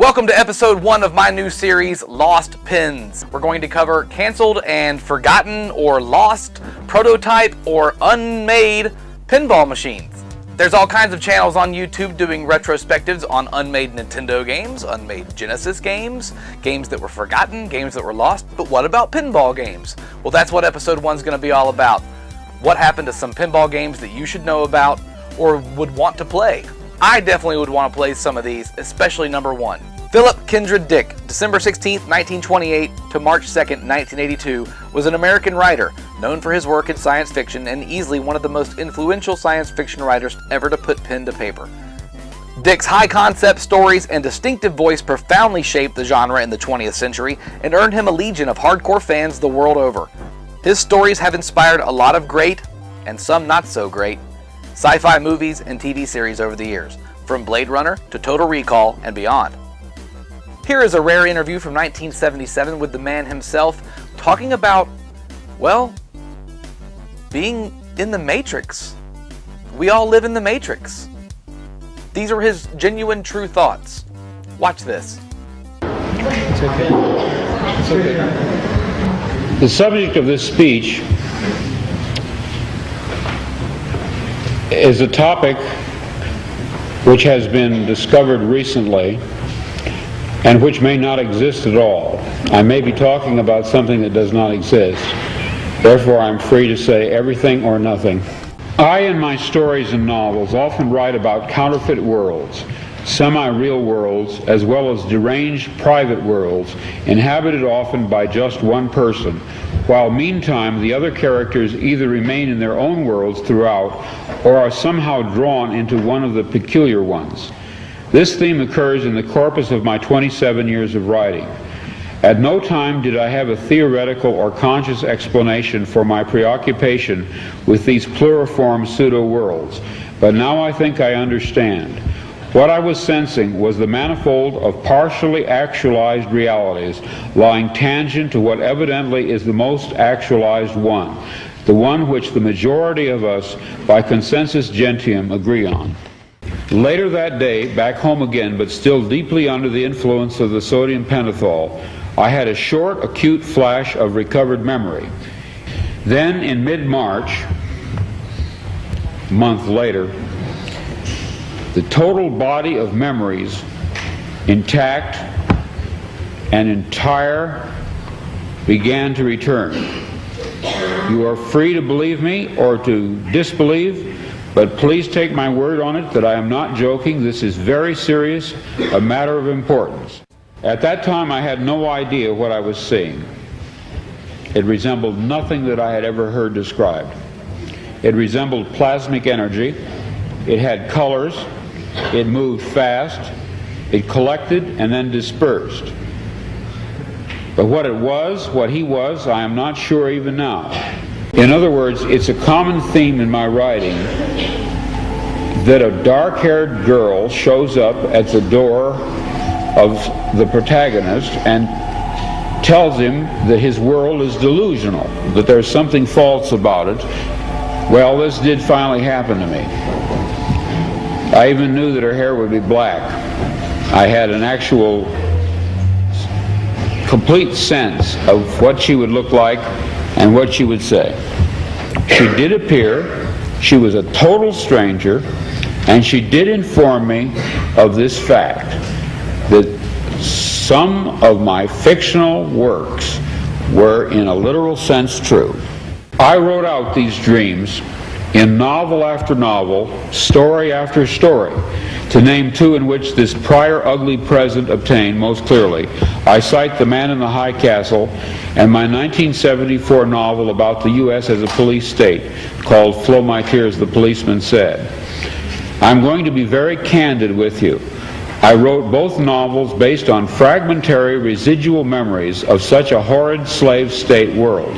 Welcome to episode 1 of my new series, Lost Pins. We're going to cover canceled and forgotten or lost, prototype or unmade pinball machines. There's all kinds of channels on YouTube doing retrospectives on unmade Nintendo games, unmade Genesis games, games that were forgotten, games that were lost, but what about pinball games? Well, that's what episode 1 is going to be all about. What happened to some pinball games that you should know about or would want to play? I definitely would want to play some of these, especially number 1. Philip Kindred Dick, December 16, 1928 to March 2, 1982, was an American writer, known for his work in science fiction and easily one of the most influential science fiction writers ever to put pen to paper. Dick's high-concept stories and distinctive voice profoundly shaped the genre in the 20th century and earned him a legion of hardcore fans the world over. His stories have inspired a lot of great, and some not so great, sci-fi movies and TV series over the years, from Blade Runner to Total Recall and beyond. Here is a rare interview from 1977 with the man himself talking about, well, being in the Matrix. We all live in the Matrix. These are his genuine, true thoughts. Watch this. It's okay. It's okay. The subject of this speech is a topic which has been discovered recently and which may not exist at all. I may be talking about something that does not exist. Therefore, I'm free to say everything or nothing. I, in my stories and novels, often write about counterfeit worlds, semi-real worlds, as well as deranged private worlds, inhabited often by just one person, while meantime the other characters either remain in their own worlds throughout or are somehow drawn into one of the peculiar ones. This theme occurs in the corpus of my 27 years of writing. At no time did I have a theoretical or conscious explanation for my preoccupation with these pluriform pseudo-worlds, but now I think I understand. What I was sensing was the manifold of partially actualized realities lying tangent to what evidently is the most actualized one, the one which the majority of us, by consensus gentium, agree on. Later that day, back home again, but still deeply under the influence of the sodium pentothal, I had a short, acute flash of recovered memory. Then, in mid-March, a month later, the total body of memories, intact and entire, began to return. You are free to believe me or to disbelieve, but please take my word on it that I am not joking. This is very serious, a matter of importance. At that time, I had no idea what I was seeing. It resembled nothing that I had ever heard described. It resembled plasmic energy. It had colors. It moved fast. It collected and then dispersed. But what it was, what he was, I am not sure even now. In other words, it's a common theme in my writing that a dark-haired girl shows up at the door of the protagonist and tells him that his world is delusional, that there's something false about it. Well, this did finally happen to me. I even knew that her hair would be black. I had an actual complete sense of what she would look like and what she would say. She did appear, she was a total stranger, and she did inform me of this fact, that some of my fictional works were in a literal sense true. I wrote out these dreams in novel after novel, story after story. To name 2 in which this prior ugly present obtained most clearly, I cite The Man in the High Castle and my 1974 novel about the U.S. as a police state called Flow My Tears, the Policeman Said. I'm going to be very candid with you. I wrote both novels based on fragmentary residual memories of such a horrid slave state world.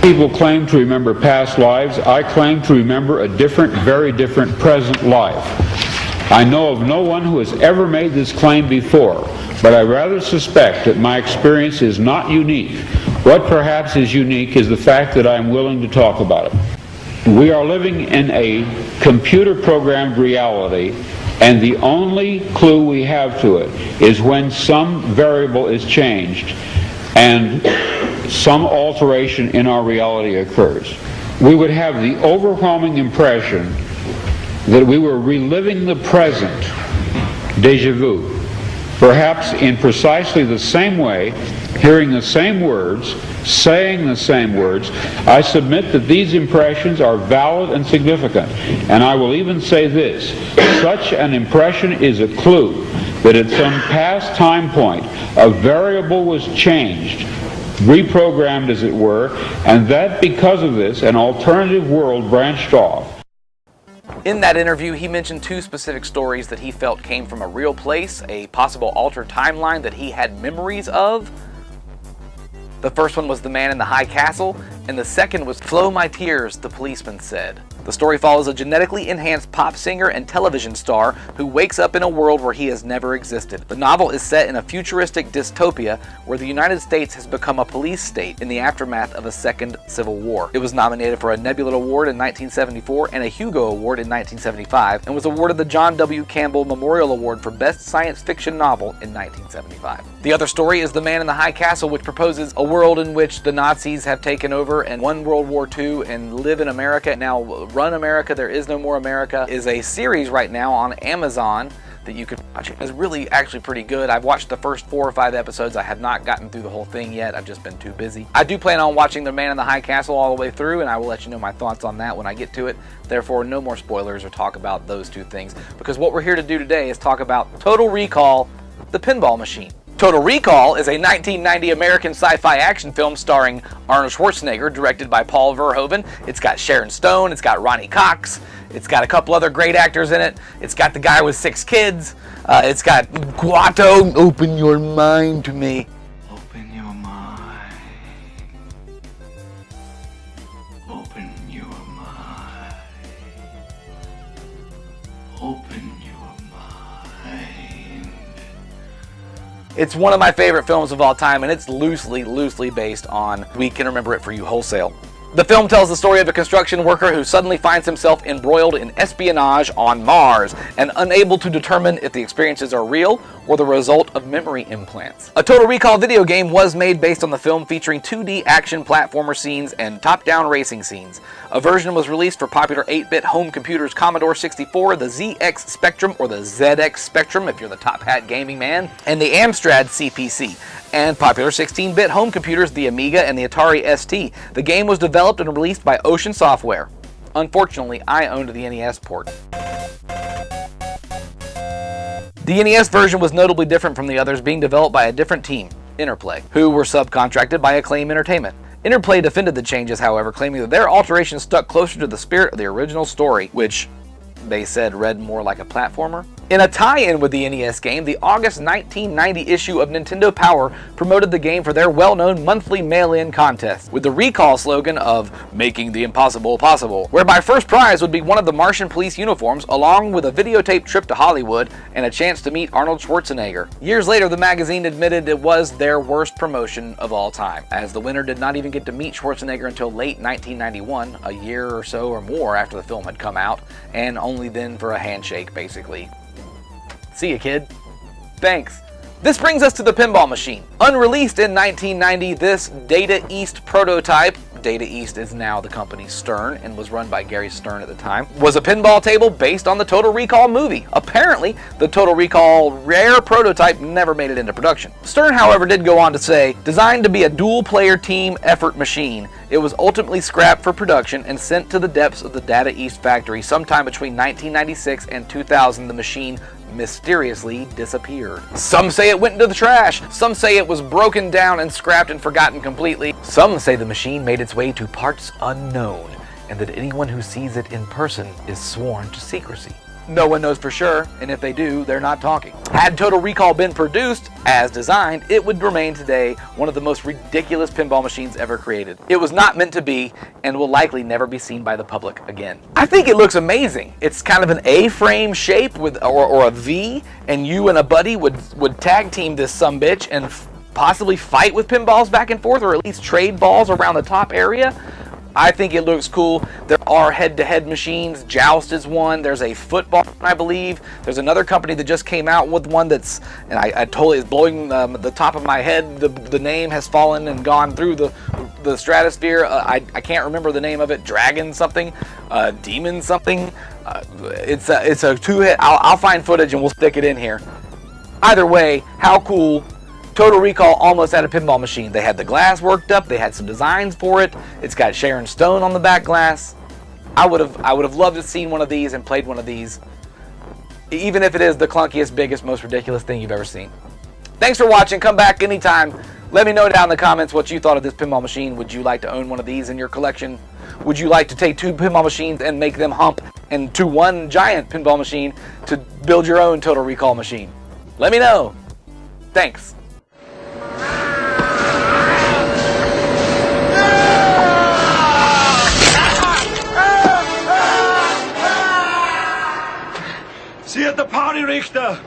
People claim to remember past lives. I claim to remember a different, very different present life. I know of no one who has ever made this claim before, but I rather suspect that my experience is not unique. What perhaps is unique is the fact that I am willing to talk about it. We are living in a computer-programmed reality And the only clue we have to it is when some variable is changed and some alteration in our reality occurs. We would have the overwhelming impression that we were reliving the present, déjà vu, perhaps in precisely the same way, hearing the same words, saying the same words. I submit that these impressions are valid and significant, and I will even say this: such an impression is a clue that at some past time point a variable was changed, reprogrammed as it were, and that because of this an alternative world branched off. In that interview, he mentioned two specific stories that he felt came from a real place, a possible altered timeline that he had memories of. The first one was The Man in the High Castle, and the second was Flow My Tears, the Policeman Said. The story follows a genetically enhanced pop singer and television star who wakes up in a world where he has never existed. The novel is set in a futuristic dystopia where the United States has become a police state in the aftermath of a second civil war. It was nominated for a Nebula Award in 1974 and a Hugo Award in 1975, and was awarded the John W. Campbell Memorial Award for Best Science Fiction Novel in 1975. The other story is The Man in the High Castle, which proposes a world in which the Nazis have taken over and won World War II and live in America, now run America, there is no more America, is a series right now on Amazon that you could watch. It's really actually pretty good. I've watched the first 4 or 5 episodes. I have not gotten through the whole thing yet. I've just been too busy. I do plan on watching The Man in the High Castle all the way through, and I will let you know my thoughts on that when I get to it. Therefore, no more spoilers or talk about those two things, because what we're here to do today is talk about Total Recall, the pinball machine. Total Recall is a 1990 American sci-fi action film starring Arnold Schwarzenegger, directed by Paul Verhoeven. It's got Sharon Stone, it's got Ronnie Cox, it's got a couple other great actors in it. It's got the guy with 6 kids. It's got Guato. Open your mind to me. Open your mind. Open your mind. Open your mind. It's one of my favorite films of all time, and it's loosely based on We Can Remember It For You Wholesale. The film tells the story of a construction worker who suddenly finds himself embroiled in espionage on Mars and unable to determine if the experiences are real or the result of memory implants. A Total Recall video game was made based on the film, featuring 2D action platformer scenes and top-down racing scenes. A version was released for popular 8-bit home computers Commodore 64, the ZX Spectrum, or the ZX Spectrum if you're the top hat gaming man, and the Amstrad CPC, and popular 16-bit home computers, the Amiga and the Atari ST. The game was developed and released by Ocean Software. Unfortunately, I owned the NES port. The NES version was notably different from the others, being developed by a different team, Interplay, who were subcontracted by Acclaim Entertainment. Interplay defended the changes, however, claiming that their alterations stuck closer to the spirit of the original story, which they said read more like a platformer. In a tie-in with the NES game, the August 1990 issue of Nintendo Power promoted the game for their well-known monthly mail-in contest, with the recall slogan of "Making the Impossible Possible," whereby first prize would be one of the Martian police uniforms, along with a videotaped trip to Hollywood and a chance to meet Arnold Schwarzenegger. Years later, the magazine admitted it was their worst promotion of all time, as the winner did not even get to meet Schwarzenegger until late 1991, a year or so or more after the film had come out, and only then for a handshake, basically. See ya, kid. Thanks. This brings us to the pinball machine. Unreleased in 1990, this Data East prototype, Data East is now the company Stern and was run by Gary Stern at the time, was a pinball table based on the Total Recall movie. Apparently, the Total Recall rare prototype never made it into production. Stern, however, did go on to say, designed to be a dual-player team effort machine, it was ultimately scrapped for production and sent to the depths of the Data East factory sometime between 1996 and 2000. The machine mysteriously disappeared. Some say it went into the trash, some say it was broken down and scrapped and forgotten completely. Some say the machine made its way to parts unknown, and that anyone who sees it in person is sworn to secrecy. No one knows for sure, and if they do, they're not talking. Had Total Recall been produced as designed, it would remain today one of the most ridiculous pinball machines ever created. It was not meant to be, and will likely never be seen by the public again. I think it looks amazing. It's kind of an A-frame shape with or a V, and you and a buddy would tag team this sumbitch and possibly fight with pinballs back and forth, or at least trade balls around the top area. I think it looks cool. There are head-to-head machines. Joust is one. There's a football, I believe. There's another company that just came out with one that's, and I totally is blowing the top of my head. The name has fallen and gone through the stratosphere. I can't remember the name of it. Dragon something, Demon something. It's a two-head. I'll find footage and we'll stick it in here. Either way, how cool. Total Recall almost had a pinball machine. They had the glass worked up. They had some designs for it. It's got Sharon Stone on the back glass. I would have loved to have seen one of these and played one of these, even if it is the clunkiest, biggest, most ridiculous thing you've ever seen. Thanks for watching. Come back anytime. Let me know down in the comments what you thought of this pinball machine. Would you like to own one of these in your collection? Would you like to take two pinball machines and make them hump into one giant pinball machine to build your own Total Recall machine? Let me know. Thanks. Sie hat der Pauli Richter!